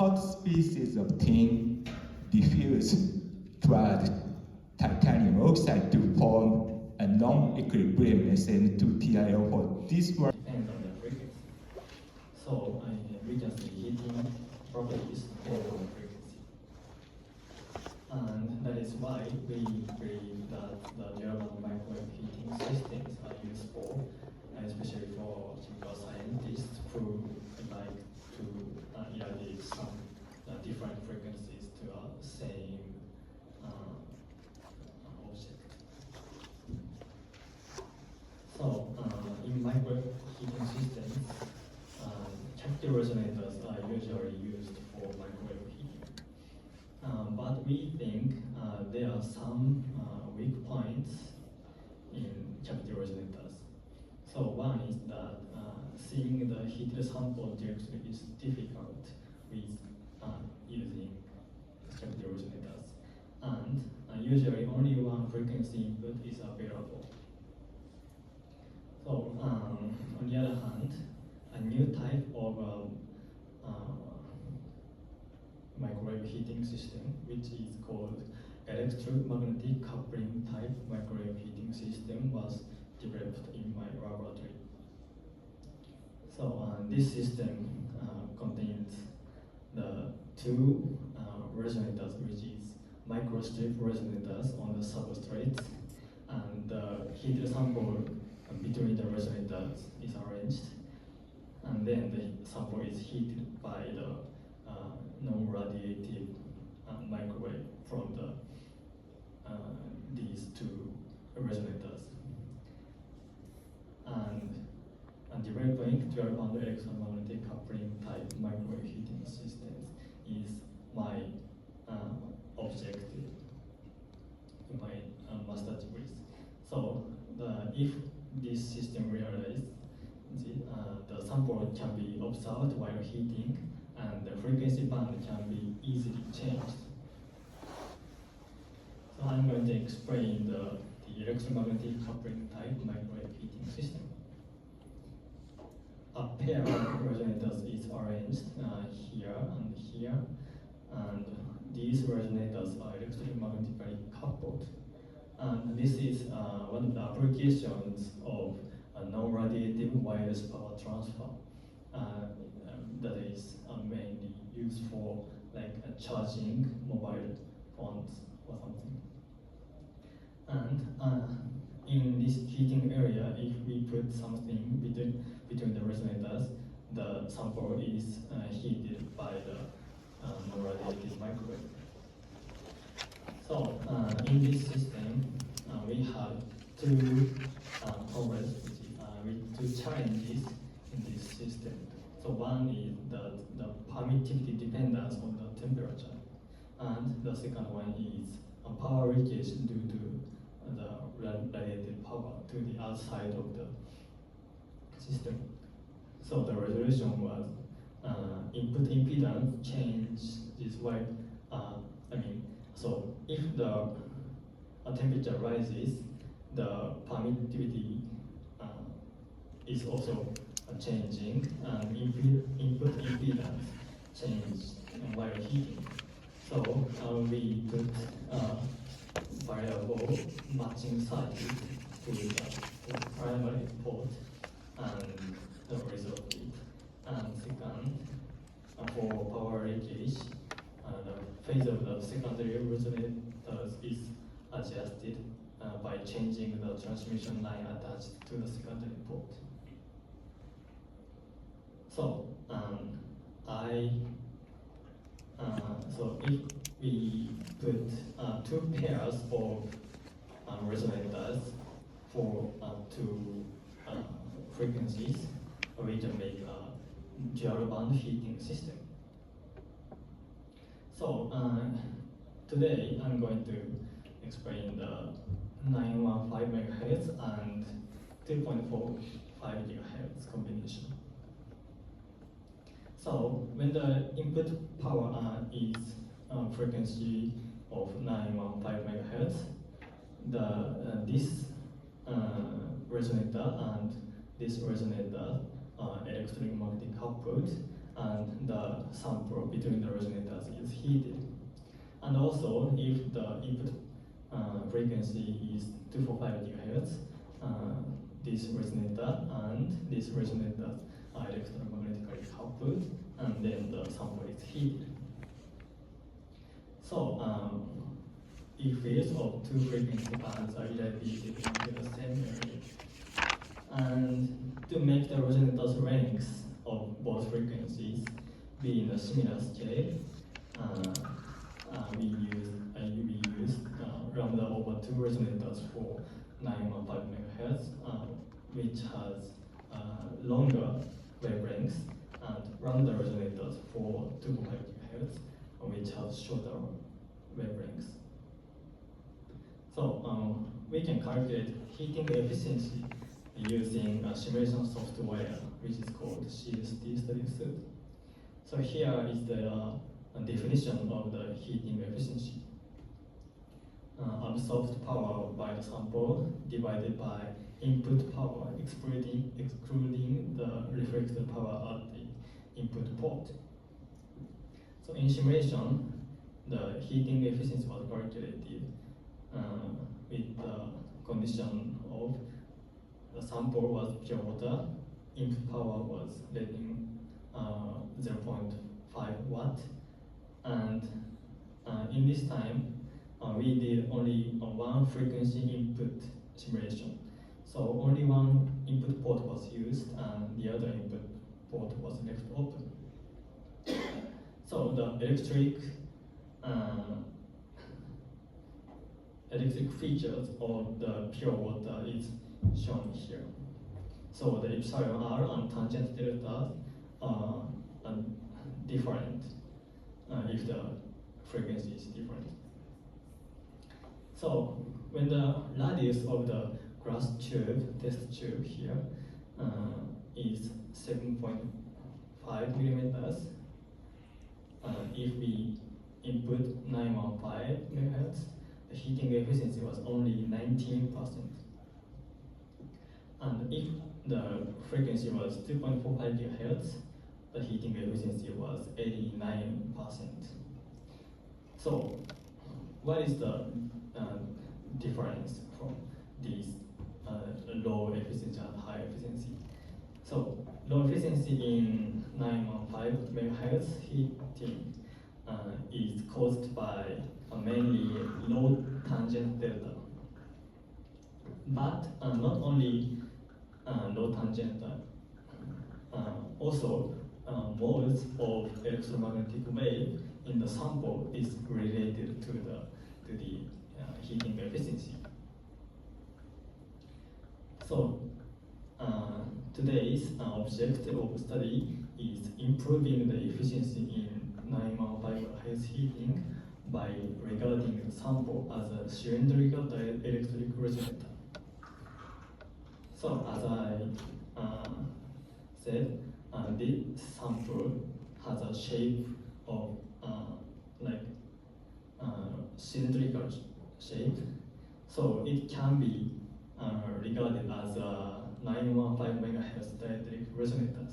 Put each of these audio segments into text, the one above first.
hot species of tin diffuse dried titanium oxide to form a non-equilibrium SN2 TiO4. This one depends on the frequency. So we can see heating properties depend on the frequency. And that is why we believe that the German microwave heating systems are useful, especially for chemical scientists who like to irradiate some different frequencies to a same object. So in microwave heating systems, captive resonators are usually used for microwave heating. But we think there are some weak points in captive resonators. So one is that seeing the heated sample directly is difficult with using captive resonators. And usually only one frequency input is available. So on the other hand, a new type of microwave heating system, which is called electromagnetic coupling type microwave heating system, was developed in my laboratory. So this system contains the two resonators, which is microstrip resonators on the substrate, and the heated sample between the resonators is arranged, and then the sample is heated by the non-radiative microwave from these two resonators. And developing 12-band electromagnetic coupling type microwave heating systems is my objective in my master's degree. So if this system realized, the sample can be observed while heating, and the frequency band can be easily changed. So I'm going to explain the electromagnetic coupling type microwave heating system. A pair of resonators is arranged here and here, and these resonators are electromagnetically coupled. And this is one of the applications of a non-radiative wireless power transfer that is mainly used for like charging mobile phones or something. And in this heating area, if we put something between the resonators, the sample is heated by the non-radiative microwave. So in this system, we have two problems, with two challenges in this system. So one is the permittivity dependence on the temperature, and the second one is power leakage due to the radiated power to the outside of the system. So the resolution was input impedance change is why, so if the temperature rises, the permittivity is also changing, and input impedance change while heating. So we put variable matching circuit to the primary port and resolve it. And second, for power leakage, the phase of the secondary resonators is adjusted by changing the transmission line attached to the secondary port. So so if we put two pairs of resonators for two frequencies, we can make a dual band heating system. So today I'm going to explain the 915 MHz and 2.45 GHz combination. So when the input power is frequency of 915 MHz, this resonator and this resonator are electromagnetic coupled, and the sample between the resonators is heated. And also, if the input frequency is 245 GHz, this resonator and this resonator are electromagnetically coupled, and then the sample is heated. So, if fields of two frequency bands are irradiated into the same area, and to make the resonators lengths of both frequencies be in a similar scale, we use lambda over 2 resonators for 915 MHz, which has longer wavelengths, and lambda resonators for 2.5 GHz, which has shorter wavelengths. So we can calculate heating efficiency using a simulation software, which is called CST study suite. So here is the definition of the heating efficiency. Absorbed power by the sample divided by input power, excluding the reflected power at the input port. So in simulation, the heating efficiency was calculated with the condition of the sample was pure water, input power was letting 0.5 watt, and in this time we did only one frequency input simulation. So only one input port was used and the other input port was left open. So the electric features of the pure water is shown here. So the epsilon R and tangent delta are different if the frequency is different. So when the radius of the glass tube, test tube here, is 7.5 millimeters, if we input 915 MHz, the heating efficiency was only 19%. And if the frequency was 2.45 GHz, the heating efficiency was 89%. So, what is the difference from these low efficiency and high efficiency? So, low efficiency in 915 MHz heating is caused by mainly low tangent delta. But not only low tangent, also modes of electromagnetic wave in the sample is related to the heating efficiency. So today's objective of study is improving the efficiency in 915 MHz heating by regarding the sample as a cylindrical dielectric resonator. So as I said, this sample has a shape of cylindrical shape, so it can be regarded as a 915 MHz dielectric resonator.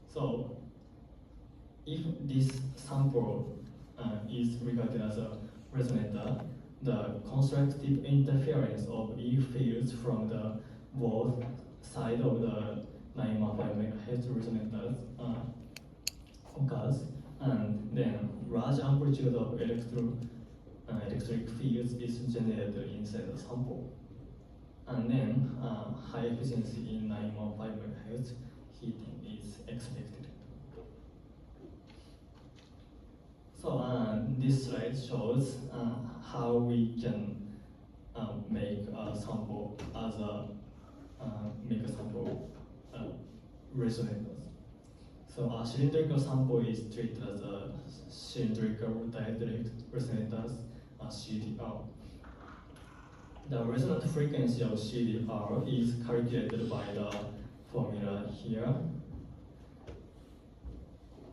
So if this sample is regarded as a resonator, the constructive interference of E fields from the both side of the 915 MHz resonators occurs, and then large amplitude of electric fields is generated inside the sample, and then high efficiency in 915 MHz heating is expected. So this slide shows how we can make a sample as a resonators. So a cylindrical sample is treated as a cylindrical dielectric resonators, CDR. The resonant frequency of CDR is calculated by the formula here,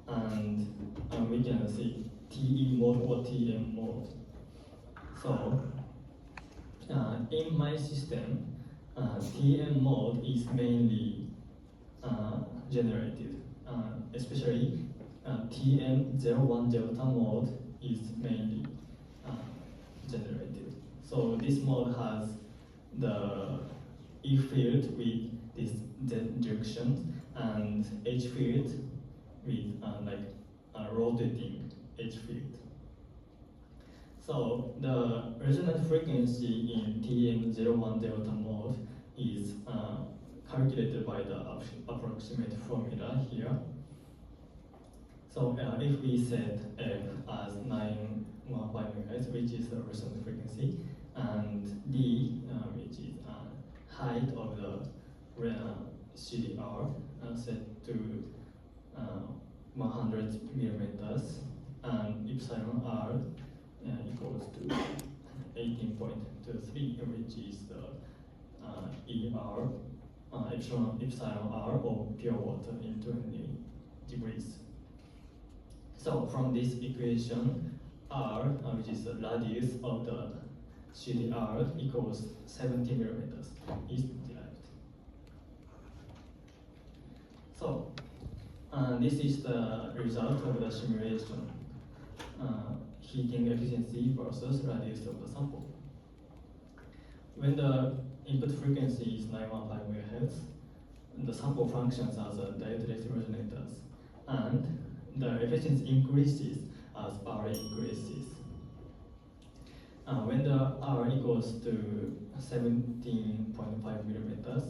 and we can see TE mode or TM mode. So in my system, TM mode is mainly generated especially TM01 delta mode is mainly generated. So this mode has the E field with this Z direction and H field with rotating H field. So the resonant frequency in TM01 delta mode is calculated by the approximate formula here. So if we set F as 915 MHz, which is the resonant frequency, and D, which is height of the CDR, set to 100 millimeters, and epsilon R equals to 18.23, which is the ER, epsilon R of pure water in 20 degrees. So from this equation, R, which is the radius of the CDR, equals 70 millimeters, is derived. So this is the result of the simulation. Heating efficiency versus radius of the sample. When the input frequency is 915 MHz, the sample functions as dielectric resonators, and the efficiency increases as R increases. When the R equals to 17.5 millimeters,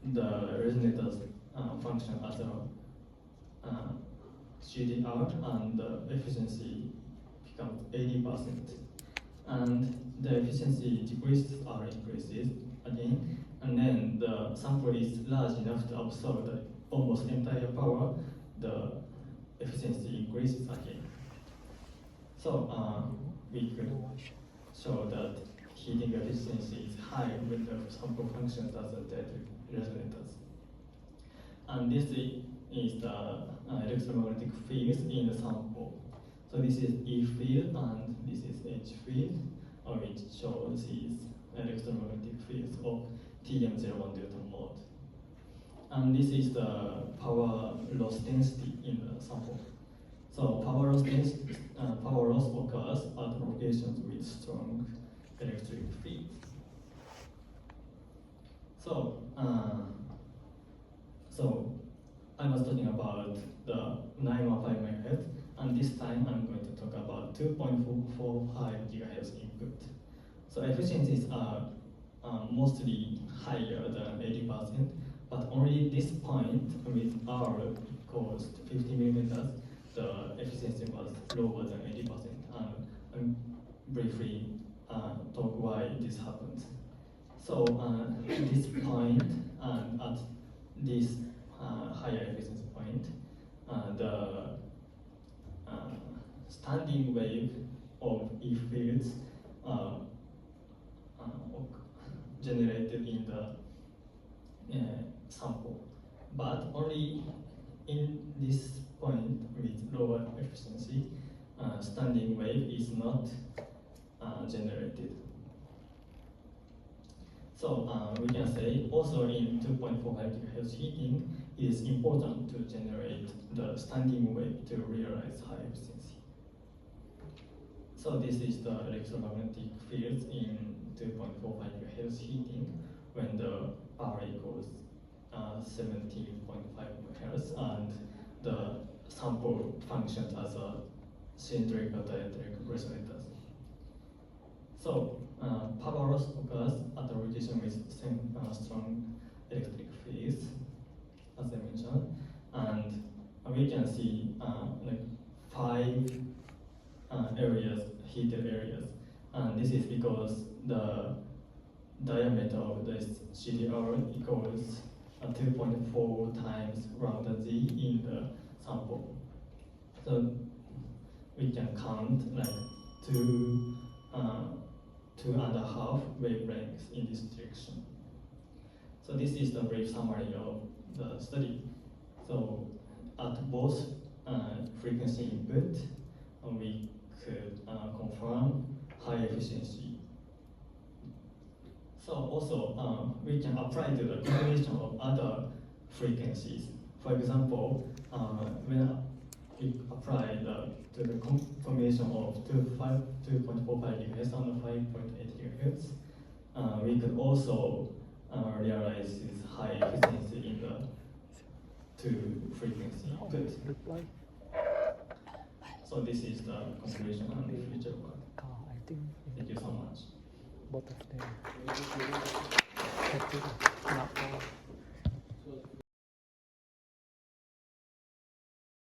the resonators function as a CDR, and the efficiency becomes 80%. And the efficiency decreases or increases again, and then the sample is large enough to absorb the almost entire power, the efficiency increases again. So we could show that heating efficiency is high when the sample functions as a dielectric resonators. And this is the electromagnetic fields in the sample. So this is E field and this is H field, which shows these electromagnetic fields of TM01 delta mode. And this is the power loss density in the sample. So power loss occurs at locations with strong electric field. So I was talking about the 915 MHz, and this time I'm going to talk about 2.45 GHz input. So efficiencies are mostly higher than 80%, but only this point with R equals 50 millimeters, the efficiency was lower than 80%. And briefly talk why this happens. So this point and at this higher efficiency point, the standing wave of E fields generated in the sample, but only in this point with lower efficiency, standing wave is not generated. So we can say also in 2.45 GHz heating, it is important to generate the standing wave to realize high efficiency. So this is the electromagnetic fields in 2.45 GHz heating when the R equals 17.5 MHz and the sample functions as a cylindrical dielectric resonators. So power loss occurs at a location with strong electric fields, as I mentioned, and we can see like 5 areas, heated areas, and this is because the diameter of this CDR equals 2.4 times lambda g in the sample. So we can count like 2.5 wavelengths in this direction. So this is the brief summary of the study. So at both frequency input, we could confirm high efficiency. So also we can apply to the combination of other frequencies. For example, when we apply to the combination of 2.45 GHz and 5.8 GHz, we could also realize this high efficiency in the two frequency input. So this is the conclusion and the future work. I think Thank you so much. both of them. Not all.